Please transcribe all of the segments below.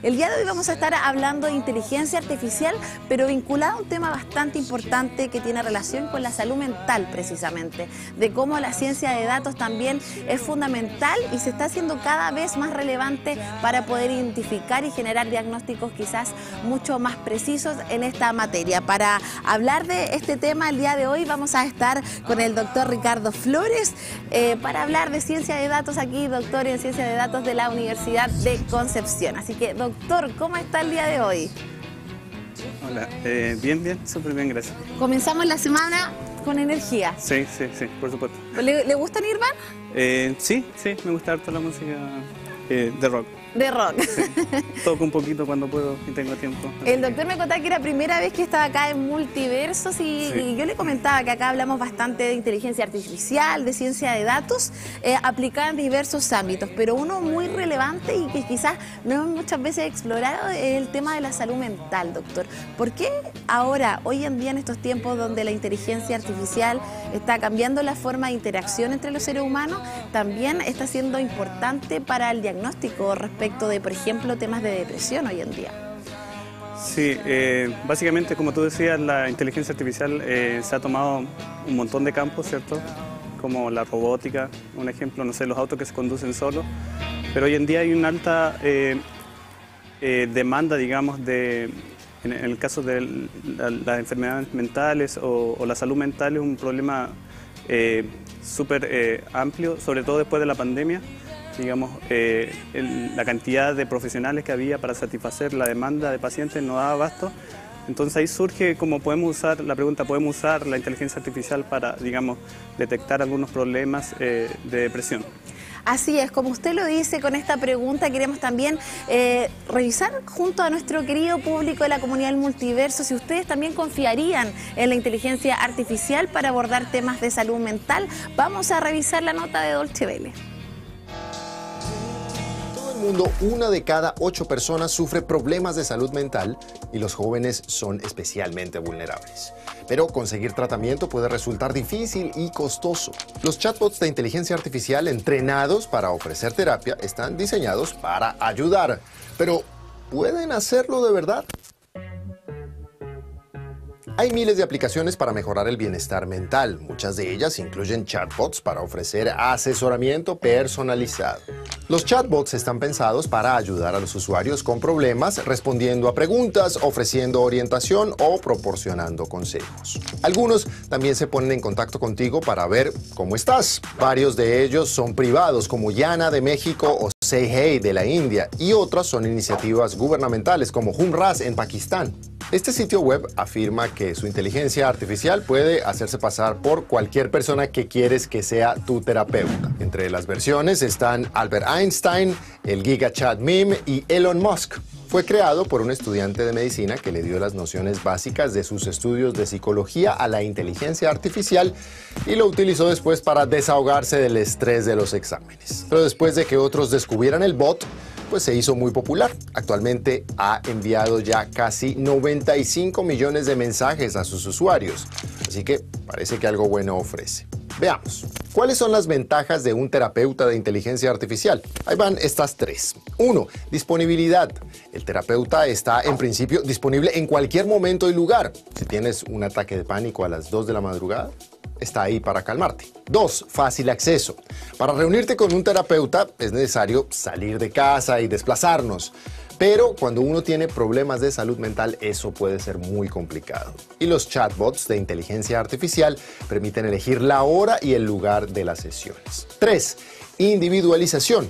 El día de hoy vamos a estar hablando de inteligencia artificial, pero vinculado a un tema bastante importante que tiene relación con la salud mental precisamente, de cómo la ciencia de datos también es fundamental y se está haciendo cada vez más relevante para poder identificar y generar diagnósticos quizás mucho más precisos en esta materia. Para hablar de este tema el día de hoy vamos a estar con el doctor Ricardo Flores para hablar de ciencia de datos aquí, doctor en ciencia de datos de la Universidad de Concepción. Así que, doctor, ¿cómo está el día de hoy? Hola, bien, súper bien, gracias. Comenzamos la semana con energía. Sí, por supuesto. ¿Le gusta Nirvana? Sí, me gusta harto la música de rock. De rock. Sí. Toco un poquito cuando puedo y tengo tiempo. El doctor me contaba que era la primera vez que estaba acá en Multiversos y yo le comentaba que acá hablamos bastante de inteligencia artificial, de ciencia de datos, aplicada en diversos ámbitos, pero uno muy relevante y que quizás no hemos muchas veces explorado es el tema de la salud mental, doctor. ¿Por qué ahora, hoy en día, en estos tiempos donde la inteligencia artificial está cambiando la forma de interacción entre los seres humanos, también está siendo importante para el diagnóstico respecto de, por ejemplo, temas de depresión hoy en día? Sí, básicamente, como tú decías, la inteligencia artificial se ha tomado un montón de campos, ¿cierto? Como la robótica, un ejemplo, no sé, los autos que se conducen solos. Pero hoy en día hay una alta demanda, digamos, en el caso de las enfermedades mentales o la salud mental, es un problema súper amplio, sobre todo después de la pandemia. Digamos, la cantidad de profesionales que había para satisfacer la demanda de pacientes no daba abasto. Entonces ahí surge cómo podemos usar, la pregunta, ¿podemos usar la inteligencia artificial para, digamos, detectar algunos problemas de depresión? Así es, como usted lo dice, con esta pregunta queremos también revisar junto a nuestro querido público de la comunidad del multiverso si ustedes también confiarían en la inteligencia artificial para abordar temas de salud mental. Vamos a revisar la nota de Dolce Vele. Mundo, 1 de cada 8 personas sufre problemas de salud mental y los jóvenes son especialmente vulnerables. Pero conseguir tratamiento puede resultar difícil y costoso. Los chatbots de inteligencia artificial entrenados para ofrecer terapia están diseñados para ayudar. Pero, ¿pueden hacerlo de verdad? Hay miles de aplicaciones para mejorar el bienestar mental. Muchas de ellas incluyen chatbots para ofrecer asesoramiento personalizado. Los chatbots están pensados para ayudar a los usuarios con problemas, respondiendo a preguntas, ofreciendo orientación o proporcionando consejos. Algunos también se ponen en contacto contigo para ver cómo estás. Varios de ellos son privados, como Yana de México o Say Hey de la India, y otras son iniciativas gubernamentales como Humraz en Pakistán. Este sitio web afirma que su inteligencia artificial puede hacerse pasar por cualquier persona que quieres que sea tu terapeuta. Entre las versiones están Albert Einstein, el GigaChat Meme y Elon Musk. Fue creado por un estudiante de medicina que le dio las nociones básicas de sus estudios de psicología a la inteligencia artificial y lo utilizó después para desahogarse del estrés de los exámenes. Pero después de que otros descubrieran el bot, pues se hizo muy popular. Actualmente ha enviado ya casi 95 millones de mensajes a sus usuarios, así que parece que algo bueno ofrece. Veamos, ¿cuáles son las ventajas de un terapeuta de inteligencia artificial? Ahí van estas 3. 1. Disponibilidad. El terapeuta está en principio disponible en cualquier momento y lugar. Si tienes un ataque de pánico a las 2 de la madrugada, está ahí para calmarte. 2. Fácil acceso. Para reunirte con un terapeuta es necesario salir de casa y desplazarnos. Pero cuando uno tiene problemas de salud mental, eso puede ser muy complicado. Y los chatbots de inteligencia artificial permiten elegir la hora y el lugar de las sesiones. 3. Individualización.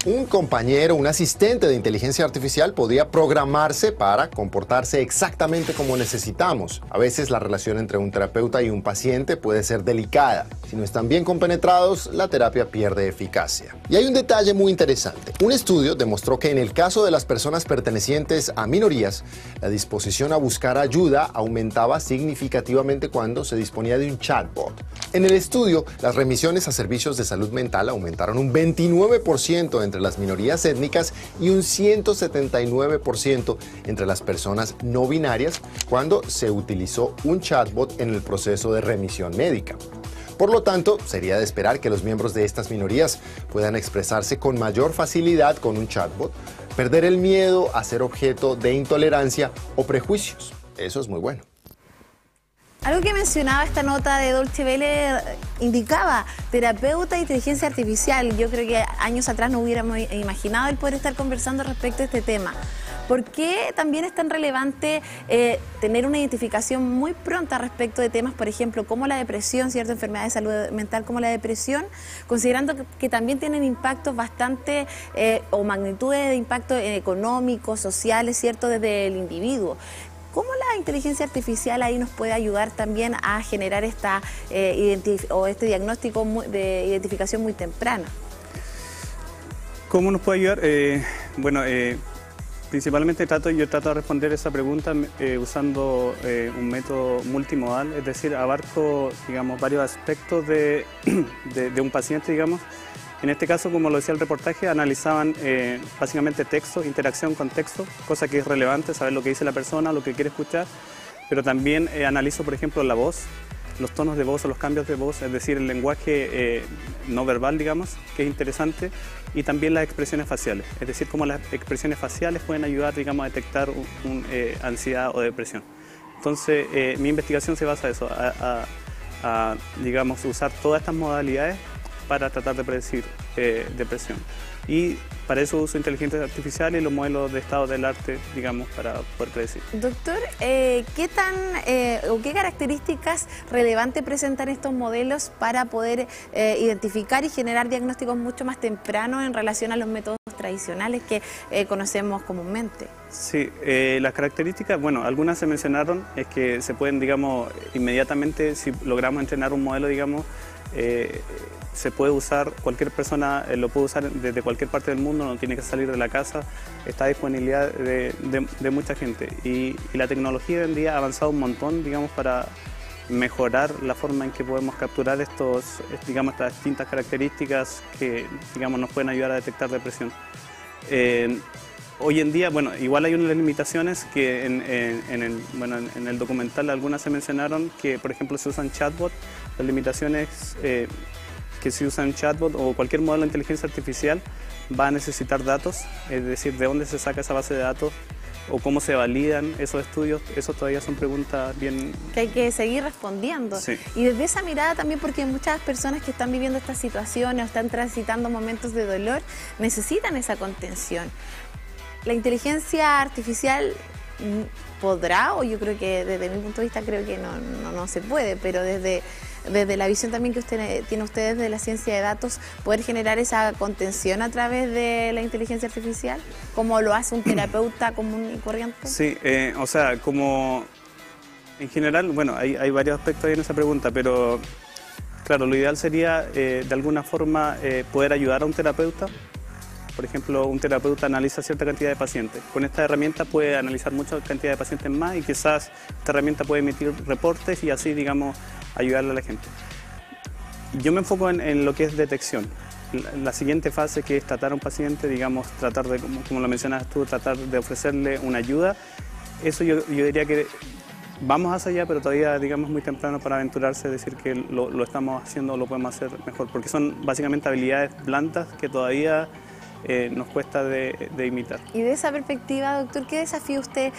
Un compañero, un asistente de inteligencia artificial podría programarse para comportarse exactamente como necesitamos. A veces la relación entre un terapeuta y un paciente puede ser delicada. Si no están bien compenetrados, la terapia pierde eficacia. Y hay un detalle muy interesante. Un estudio demostró que en el caso de las personas pertenecientes a minorías, la disposición a buscar ayuda aumentaba significativamente cuando se disponía de un chatbot. En el estudio, las remisiones a servicios de salud mental aumentaron un 29% entre las minorías étnicas y un 179% entre las personas no binarias cuando se utilizó un chatbot en el proceso de remisión médica. Por lo tanto, sería de esperar que los miembros de estas minorías puedan expresarse con mayor facilidad con un chatbot, perder el miedo a ser objeto de intolerancia o prejuicios. Eso es muy bueno. Algo que mencionaba esta nota de Deutsche Welle indicaba terapeuta de inteligencia artificial. Yo creo que años atrás no hubiéramos imaginado el poder estar conversando respecto a este tema. ¿Por qué también es tan relevante tener una identificación muy pronta respecto de temas, por ejemplo, como la depresión, cierta enfermedad de salud mental como la depresión, considerando que también tienen impactos bastante o magnitudes de impacto económicos, sociales, cierto, desde el individuo? ¿Cómo la inteligencia artificial ahí nos puede ayudar también a generar este diagnóstico de identificación muy temprana? ¿Cómo nos puede ayudar? Principalmente yo trato de responder esa pregunta usando un método multimodal, es decir, abarco, digamos, varios aspectos de un paciente, digamos. En este caso, como lo decía el reportaje, analizaban básicamente texto, interacción con texto, cosa que es relevante, saber lo que dice la persona, lo que quiere escuchar, pero también analizo, por ejemplo, la voz, los tonos de voz o los cambios de voz, es decir, el lenguaje no verbal, digamos, que es interesante, y también las expresiones faciales, es decir, cómo las expresiones faciales pueden ayudar, digamos, a detectar ansiedad o depresión. Entonces, mi investigación se basa en eso, digamos, usar todas estas modalidades para tratar de predecir depresión. Y para eso uso inteligencia artificial y los modelos de estado del arte, digamos, para poder predecir. Doctor, ¿qué características relevantes presentan estos modelos para poder identificar y generar diagnósticos mucho más tempranos en relación a los métodos tradicionales que conocemos comúnmente? Sí, las características, bueno, algunas se mencionaron, es que se pueden, digamos, inmediatamente, si logramos entrenar un modelo, digamos, se puede usar, cualquier persona lo puede usar desde cualquier parte del mundo, no tiene que salir de la casa, está a disponibilidad de mucha gente. Y la tecnología hoy en día ha avanzado un montón, digamos, para mejorar la forma en que podemos capturar estas distintas características que, digamos, nos pueden ayudar a detectar depresión. Hoy en día, bueno, igual hay unas limitaciones que en el documental algunas se mencionaron, que por ejemplo se usan chatbot, las limitaciones que si usan chatbot o cualquier modelo de inteligencia artificial va a necesitar datos, es decir, de dónde se saca esa base de datos o cómo se validan esos estudios, eso todavía son preguntas bien... que hay que seguir respondiendo. Sí. Y desde esa mirada también, porque muchas personas que están viviendo estas situaciones o están transitando momentos de dolor necesitan esa contención. La inteligencia artificial podrá, o yo creo que desde mi punto de vista creo que no se puede, pero desde la visión también que tiene ustedes de la ciencia de datos, poder generar esa contención a través de la inteligencia artificial, como lo hace un terapeuta común y corriente. Sí, o sea, como en general, bueno, hay varios aspectos ahí en esa pregunta, pero claro, lo ideal sería de alguna forma poder ayudar a un terapeuta. Por ejemplo, un terapeuta analiza cierta cantidad de pacientes. Con esta herramienta puede analizar mucha cantidad de pacientes más y quizás esta herramienta puede emitir reportes y así, digamos, ayudarle a la gente. Yo me enfoco en lo que es detección. La siguiente fase, que es tratar a un paciente, digamos, tratar de, como lo mencionas tú, tratar de ofrecerle una ayuda. Eso yo diría que vamos hacia allá, pero todavía, digamos, muy temprano para aventurarse a decir que lo estamos haciendo o lo podemos hacer mejor, porque son básicamente habilidades blandas que todavía nos cuesta de imitar. Y de esa perspectiva, doctor, ¿qué desafío usted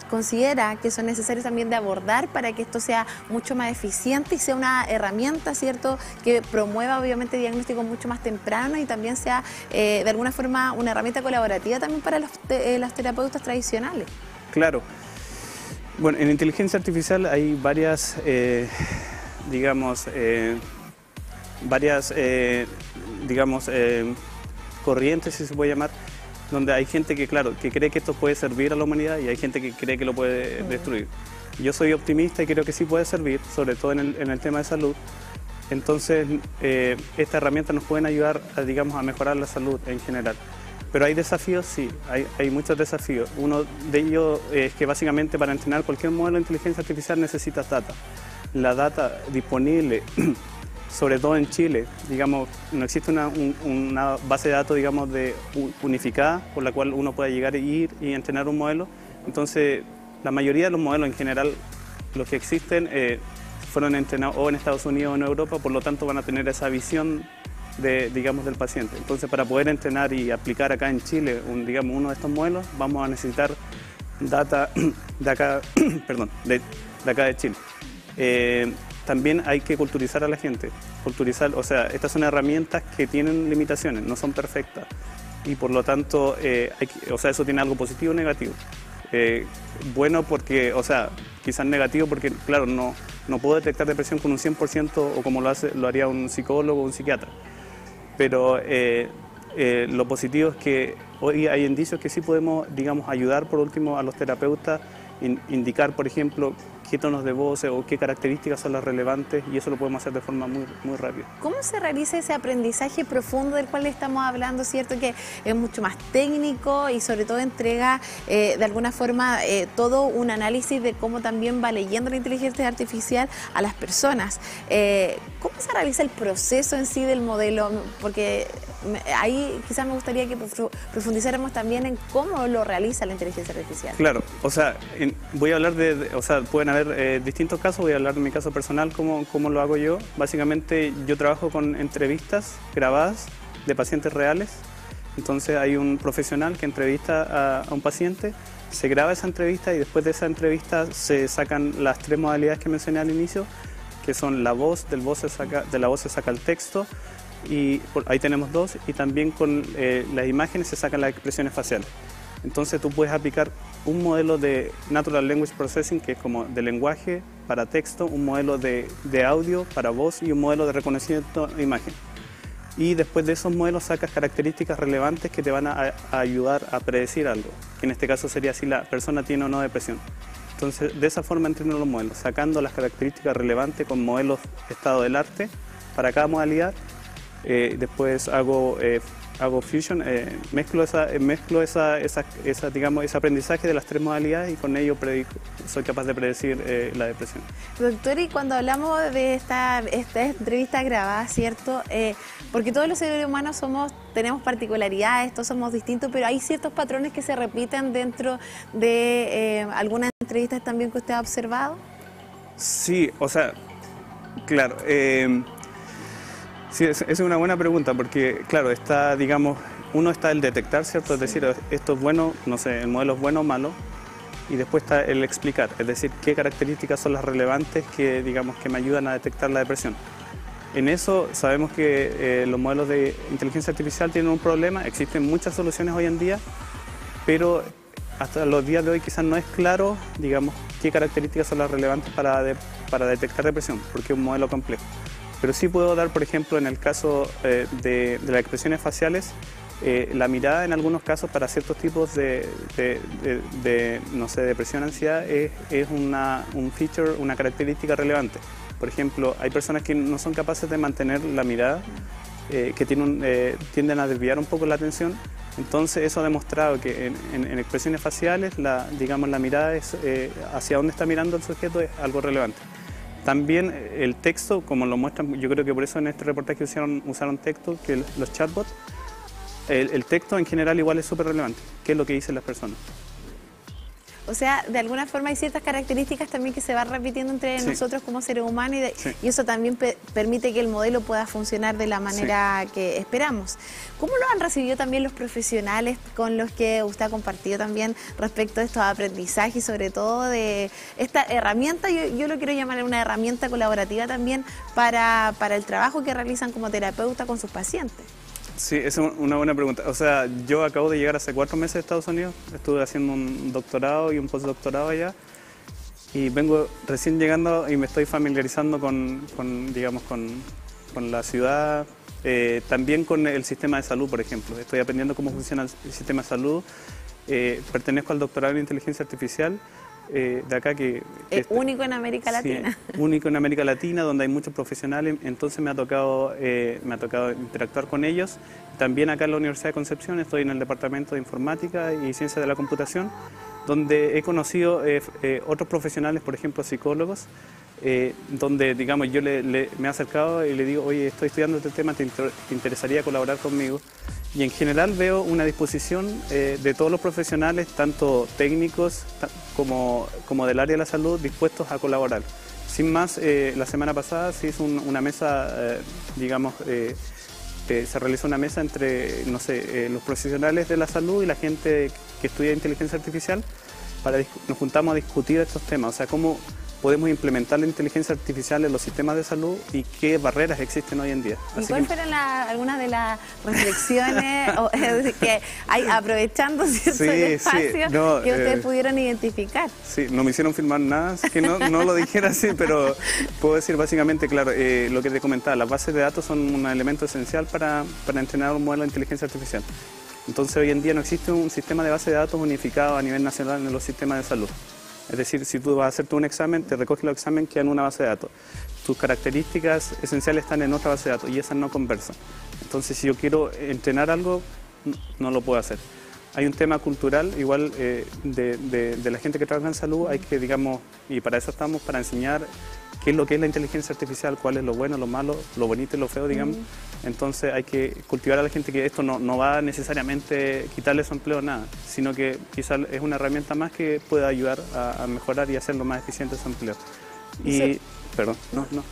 considera que son necesarios también de abordar para que esto sea mucho más eficiente y sea una herramienta, ¿cierto?, que promueva obviamente diagnósticos mucho más tempranos y también sea de alguna forma una herramienta colaborativa también para los terapeutas tradicionales? Claro. Bueno, en inteligencia artificial hay varias, corrientes, si se puede llamar, donde hay gente que, claro, que cree que esto puede servir a la humanidad y hay gente que cree que lo puede destruir. Yo soy optimista y creo que sí puede servir, sobre todo en el tema de salud. Entonces, estas herramientas nos pueden ayudar a mejorar la salud en general. Pero hay desafíos, sí, hay muchos desafíos. Uno de ellos es que básicamente para entrenar cualquier modelo de inteligencia artificial necesitas data. La data disponible, sobre todo en Chile, digamos, no existe una base de datos, digamos, unificada por la cual uno pueda llegar y entrenar un modelo. Entonces, la mayoría de los modelos en general, los que existen, fueron entrenados o en Estados Unidos o en Europa, por lo tanto van a tener esa visión digamos, del paciente. Entonces, para poder entrenar y aplicar acá en Chile, digamos, uno de estos modelos, vamos a necesitar data de acá, perdón, de acá de Chile. También hay que culturizar a la gente, o sea, estas son herramientas que tienen limitaciones, no son perfectas, y por lo tanto, o sea, eso tiene algo positivo o negativo. Bueno porque, o sea, quizás negativo porque, claro, no puedo detectar depresión con un 100% o como lo haría un psicólogo o un psiquiatra. Pero lo positivo es que hoy hay indicios que sí podemos, digamos, ayudar por último a los terapeutas, indicar, por ejemplo, qué tonos de voz o qué características son las relevantes, y eso lo podemos hacer de forma muy, muy rápida. ¿Cómo se realiza ese aprendizaje profundo del cual estamos hablando, cierto? Que es mucho más técnico y sobre todo entrega de alguna forma todo un análisis de cómo también va leyendo la inteligencia artificial a las personas. ¿Cómo se realiza el proceso en sí del modelo? Porque ahí quizás me gustaría que profundizáramos también en cómo lo realiza la inteligencia artificial. Claro, o sea, voy a hablar o sea, pueden haber distintos casos, voy a hablar de mi caso personal, cómo lo hago yo. Básicamente yo trabajo con entrevistas grabadas de pacientes reales, entonces hay un profesional que entrevista a un paciente, se graba esa entrevista y después de esa entrevista se sacan las 3 modalidades que mencioné al inicio, que son la voz, de la voz se saca el texto, y ahí tenemos 2, y también con las imágenes se sacan las expresiones faciales. Entonces tú puedes aplicar un modelo de Natural Language Processing, que es como de lenguaje para texto, un modelo de audio para voz y un modelo de reconocimiento de imagen. Y después de esos modelos sacas características relevantes que te van a ayudar a predecir algo, que en este caso sería si la persona tiene o no depresión. Entonces, de esa forma entreno los modelos, sacando las características relevantes con modelos estado del arte para cada modalidad. Después hago fusion, mezclo digamos, ese aprendizaje de las 3 modalidades y con ello soy capaz de predecir la depresión. Doctor, y cuando hablamos de esta entrevista grabada, ¿cierto? Porque todos los seres humanos tenemos particularidades, todos somos distintos, pero hay ciertos patrones que se repiten dentro de algunas entrevistas también que usted ha observado. Sí, o sea, claro. Sí, es una buena pregunta porque, claro, está, digamos, uno está el detectar, ¿cierto? Es decir, esto es bueno, no sé, el modelo es bueno o malo, y después está el explicar, es decir, qué características son las relevantes que, digamos, que me ayudan a detectar la depresión. En eso sabemos que los modelos de inteligencia artificial tienen un problema, existen muchas soluciones hoy en día, pero hasta los días de hoy quizás no es claro, digamos, qué características son las relevantes para detectar depresión, porque es un modelo complejo. Pero sí puedo dar, por ejemplo, en el caso de las expresiones faciales, la mirada en algunos casos para ciertos tipos de no sé, depresión, ansiedad, es un feature, una característica relevante. Por ejemplo, hay personas que no son capaces de mantener la mirada, que tienden a desviar un poco la atención. Entonces eso ha demostrado que en expresiones faciales, digamos, la mirada es hacia dónde está mirando el sujeto es algo relevante. También el texto, como lo muestran, yo creo que por eso en este reportaje usaron texto, que los chatbots, el texto en general igual es súper relevante, qué es lo que dicen las personas. O sea, de alguna forma hay ciertas características también que se van repitiendo entre nosotros como seres humanos y eso también permite que el modelo pueda funcionar de la manera que esperamos. ¿Cómo lo han recibido también los profesionales con los que usted ha compartido también respecto a estos aprendizajes y sobre todo de esta herramienta? Yo lo quiero llamar una herramienta colaborativa también para el trabajo que realizan como terapeuta con sus pacientes. Sí, esa es una buena pregunta. O sea, yo acabo de llegar hace 4 meses de Estados Unidos, estuve haciendo un doctorado y un postdoctorado allá y vengo recién llegando y me estoy familiarizando con la ciudad, también con el sistema de salud, por ejemplo. Estoy aprendiendo cómo funciona el sistema de salud, pertenezco al doctorado en inteligencia artificial de acá que es único en América Latina. Sí, único en América Latina, donde hay muchos profesionales, entonces me ha tocado interactuar con ellos. También acá en la Universidad de Concepción estoy en el Departamento de Informática y Ciencias de la Computación, donde he conocido otros profesionales, por ejemplo psicólogos, donde digamos yo me he acercado y le digo, oye, estoy estudiando este tema, ¿te interesaría colaborar conmigo? Y en general veo una disposición de todos los profesionales, tanto técnicos como del área de la salud, dispuestos a colaborar. Sin más, la semana pasada se hizo una mesa, digamos, se realizó una mesa entre, no sé, los profesionales de la salud y la gente que estudia inteligencia artificial. Nos juntamos a discutir estos temas, o sea, cómo podemos implementar la inteligencia artificial en los sistemas de salud y qué barreras existen hoy en día. ¿Y cuáles fueron algunas de las reflexiones que hay, aprovechando cierto espacio, que ustedes pudieron identificar? Sí, no me hicieron firmar nada, así que no lo dijera así, pero puedo decir básicamente, claro, lo que te comentaba, las bases de datos son un elemento esencial para entrenar un modelo de inteligencia artificial. Entonces hoy en día no existe un sistema de base de datos unificado a nivel nacional en los sistemas de salud. Es decir, si tú vas a hacerte un examen, te recoges el examen, queda en una base de datos. Tus características esenciales están en otra base de datos y esas no conversan. Entonces, si yo quiero entrenar algo, no lo puedo hacer. Hay un tema cultural, igual de la gente que trabaja en salud, hay que, digamos, y para eso estamos, para enseñar qué es lo que es la inteligencia artificial, cuál es lo bueno, lo malo, lo bonito y lo feo, digamos. Entonces hay que cultivar a la gente que esto no va necesariamente a quitarle su empleo nada, sino que quizás es una herramienta más que pueda ayudar a mejorar y hacerlo más eficiente su empleo. Y, sí. Perdón, no,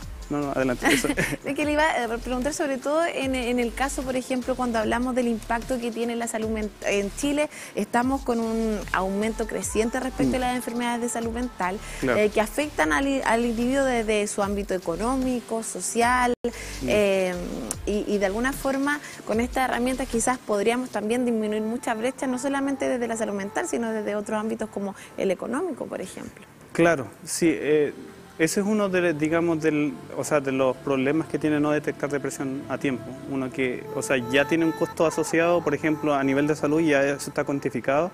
adelante. Eso. Es que le iba a preguntar sobre todo en el caso, por ejemplo, cuando hablamos del impacto que tiene la salud mental. En Chile estamos con un aumento creciente respecto a las enfermedades de salud mental, claro, que afectan al individuo desde su ámbito económico, social, y de alguna forma con estas herramientas quizás podríamos también disminuir muchas brechas, no solamente desde la salud mental, sino desde otros ámbitos como el económico, por ejemplo. Claro, sí. Ese es uno de, digamos, de los problemas que tiene no detectar depresión a tiempo. Uno que, ya tiene un costo asociado, por ejemplo, a nivel de salud, ya eso está cuantificado.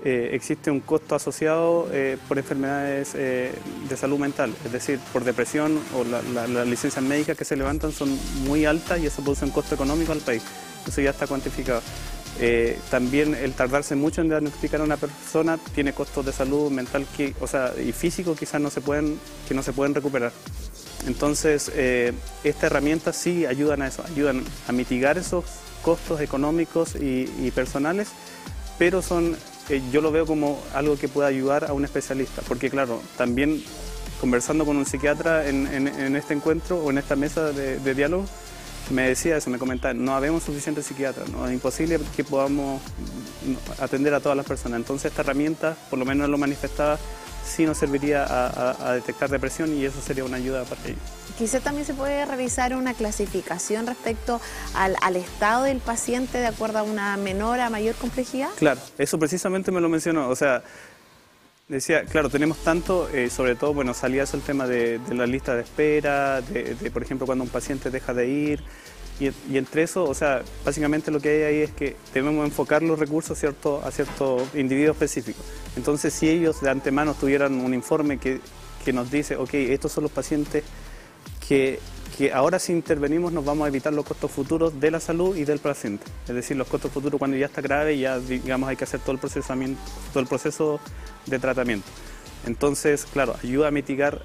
Existe un costo asociado por enfermedades de salud mental, es decir, por depresión o las licencias médicas que se levantan son muy altas y eso produce un costo económico al país. Eso ya está cuantificado. También el tardarse mucho en diagnosticar a una persona tiene costos de salud mental y físico quizás no se pueden recuperar. Entonces, estas herramientas sí ayudan a eso, ayudan a mitigar esos costos económicos y personales, pero yo lo veo como algo que puede ayudar a un especialista, porque claro, también conversando con un psiquiatra en este encuentro o en esta mesa de diálogo, me decía eso, me comentaba, no habemos suficientes psiquiatras, ¿no? Es imposible que podamos atender a todas las personas. Entonces esta herramienta, por lo menos lo manifestaba, sí nos serviría a detectar depresión y eso sería una ayuda para ellos. Quizá también se puede realizar una clasificación respecto al estado del paciente de acuerdo a una menor a mayor complejidad. Claro, eso precisamente me lo mencionó, decía, claro, tenemos tanto, sobre todo, bueno, salía eso el tema de la lista de espera, por ejemplo, cuando un paciente deja de ir, y entre eso, básicamente lo que hay ahí es que debemos enfocar los recursos a cierto individuo específico. Entonces, si ellos de antemano tuvieran un informe que nos dice, ok, estos son los pacientes que ahora si intervenimos nos vamos a evitar los costos futuros de la salud y del paciente. Es decir, los costos futuros cuando ya está grave, ya digamos hay que hacer todo el proceso de tratamiento. Entonces, claro, ayuda a mitigar,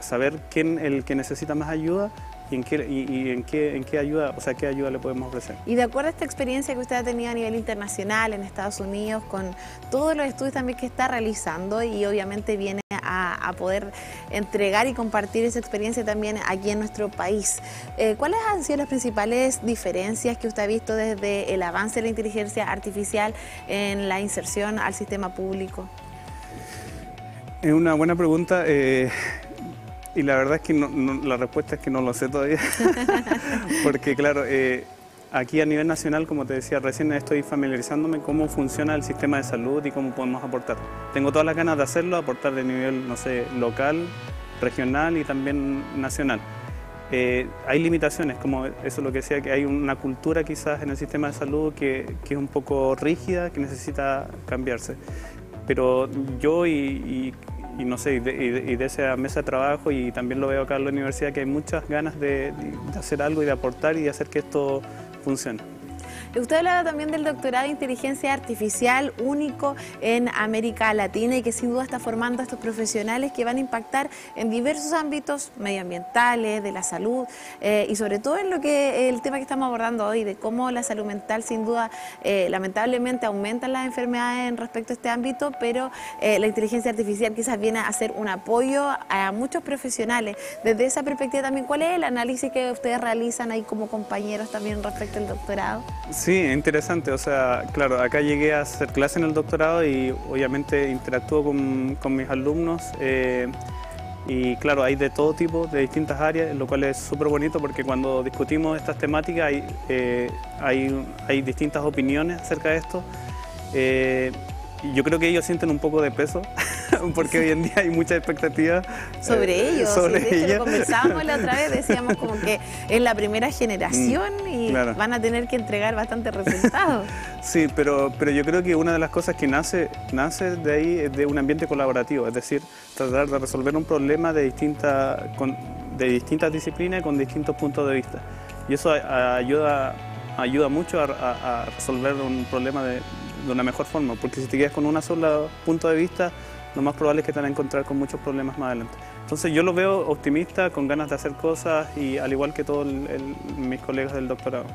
saber quién el que necesita más ayuda y en qué ayuda, qué ayuda le podemos ofrecer. Y de acuerdo a esta experiencia que usted ha tenido a nivel internacional en Estados Unidos, con todos los estudios también que está realizando y obviamente viene a poder entregar y compartir esa experiencia también aquí en nuestro país, ¿cuáles han sido las principales diferencias que usted ha visto desde el avance de la inteligencia artificial en la inserción al sistema público? Es una buena pregunta. Y la verdad es que la respuesta es que no lo sé todavía, porque claro, aquí a nivel nacional, como te decía recién, estoy familiarizándome cómo funciona el sistema de salud y cómo podemos aportar. Tengo todas las ganas de hacerlo, aportar de nivel, no sé, local, regional y también nacional. Hay limitaciones, como eso es lo que decía, que hay una cultura quizás en el sistema de salud que es un poco rígida, que necesita cambiarse. Pero yo no sé, y de esa mesa de trabajo, y también lo veo acá en la universidad, que hay muchas ganas de hacer algo y de aportar y de hacer que esto funcione. Usted hablaba también del doctorado de inteligencia artificial único en América Latina y que sin duda está formando a estos profesionales que van a impactar en diversos ámbitos medioambientales, de la salud y sobre todo en el tema que estamos abordando hoy, de cómo la salud mental sin duda lamentablemente aumentan las enfermedades en respecto a este ámbito, pero la inteligencia artificial quizás viene a ser un apoyo a muchos profesionales. Desde esa perspectiva también, ¿cuál es el análisis que ustedes realizan ahí como compañeros también respecto al doctorado? Sí, interesante. O sea, claro, acá llegué a hacer clase en el doctorado y obviamente interactúo con mis alumnos y claro, hay de todo tipo, de distintas áreas, lo cual es súper bonito porque cuando discutimos estas temáticas hay distintas opiniones acerca de esto. Yo creo que ellos sienten un poco de peso porque hoy en día hay mucha expectativa sobre ellos. Sobre sí, de hecho, ellos. lo conversábamos la otra vez, decíamos como que es la primera generación y claro, van a tener que entregar bastantes resultados. Sí, pero yo creo que una de las cosas que nace de ahí es de un ambiente colaborativo, es decir, tratar de resolver un problema de distintas disciplinas con distintos puntos de vista. Y eso ayuda mucho a resolver un problema de una mejor forma, porque si te quedas con un solo punto de vista, lo más probable es que te van a encontrar con muchos problemas más adelante. Entonces yo lo veo optimista, con ganas de hacer cosas y al igual que todos mis colegas del doctorado.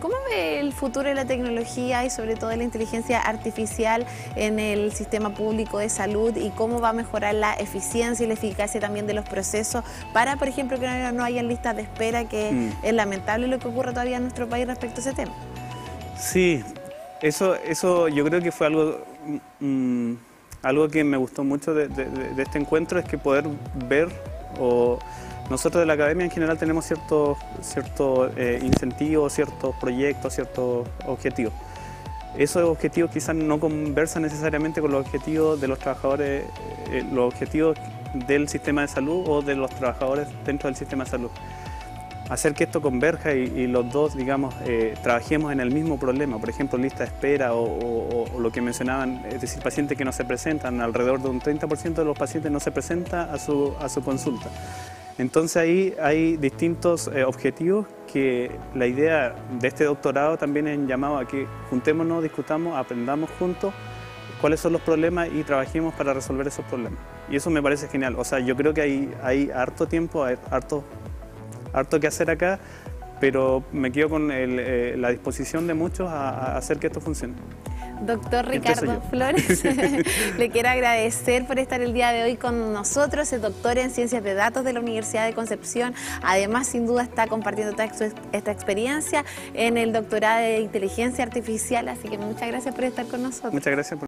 ¿Cómo ve el futuro de la tecnología y sobre todo de la inteligencia artificial en el sistema público de salud y cómo va a mejorar la eficiencia y la eficacia también de los procesos para, por ejemplo, que no hayan listas de espera, que es lamentable lo que ocurre todavía en nuestro país respecto a ese tema? Sí, eso yo creo que fue algo que me gustó mucho de este encuentro, es que poder ver, nosotros de la academia en general tenemos ciertos incentivos, ciertos proyectos, ciertos objetivos. Esos objetivos quizás no conversan necesariamente con los objetivos de los trabajadores, los objetivos del sistema de salud o de los trabajadores dentro del sistema de salud. Hacer que esto converja y los dos, digamos, trabajemos en el mismo problema, por ejemplo, lista de espera o lo que mencionaban, es decir, pacientes que no se presentan, alrededor de un 30% de los pacientes no se presenta a su consulta. Entonces ahí hay distintos objetivos que la idea de este doctorado también es llamado a que juntémonos, discutamos, aprendamos juntos cuáles son los problemas y trabajemos para resolver esos problemas. Y eso me parece genial. O sea, yo creo que hay harto tiempo, hay harto que hacer acá, pero me quedo con la disposición de muchos a hacer que esto funcione. Doctor Ricardo Flores, le quiero agradecer por estar el día de hoy con nosotros, es doctor en Ciencias de Datos de la Universidad de Concepción. Además, sin duda, está compartiendo esta experiencia en el doctorado de Inteligencia Artificial, así que muchas gracias por estar con nosotros. Muchas gracias.